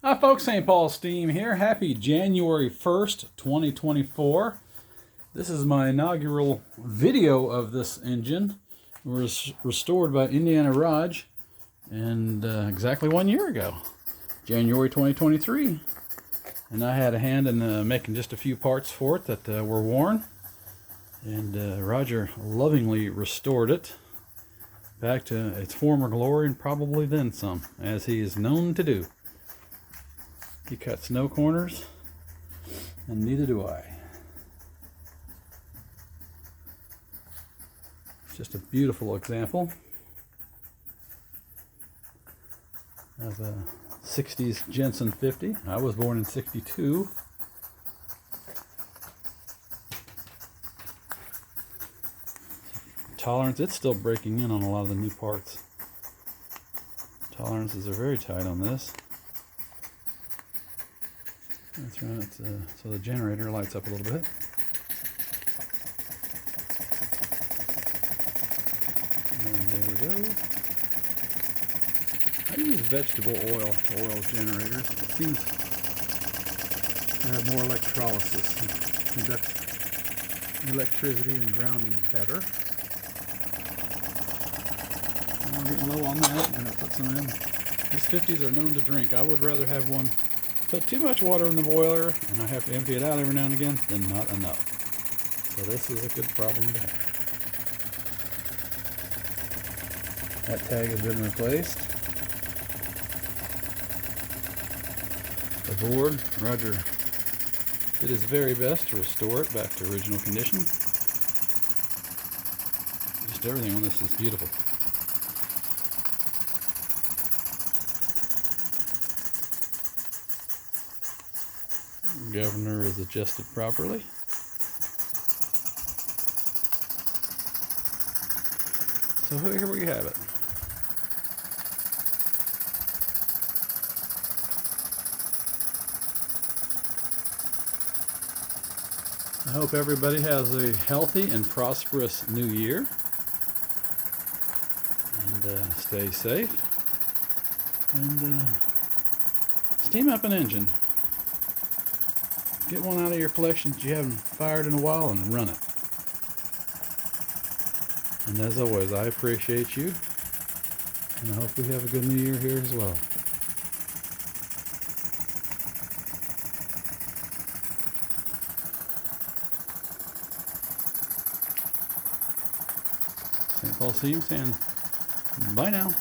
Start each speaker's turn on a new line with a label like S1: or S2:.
S1: Hi folks, St. Paul Steam here. Happy January 1st, 2024. This is my inaugural video of this engine. It was restored by IndianaRog and exactly 1 year ago, January 2023. And I had a hand in making just a few parts for it that were worn. And Roger lovingly restored it back to its former glory and probably then some, as he is known to do. He cuts no corners, and neither do I. It's just a beautiful example of a 60s Jensen 50. I was born in 62. Tolerance, it's still breaking in on a lot of the new parts. Tolerances are very tight on this. That's right, so the generator lights up a little bit. And there we go. I use vegetable oil generators. It seems to have more electrolysis, conduct electricity and grounding better. I'm getting low on that. I'm going to put some in. These 50s are known to drink. I would rather have one put too much water in the boiler and I have to empty it out every now and again than not enough. So this is a good problem to have. That tag has been replaced. The board, Roger did his very best to restore it back to original condition. Just everything on this is beautiful. Governor is adjusted properly. So here we have it. I hope everybody has a healthy and prosperous new year. And stay safe. And steam up an engine. Get one out of your collection that you haven't fired in a while and run it. And as always, I appreciate you. And I hope we have a good new year here as well. St. Paul Steam saying bye now.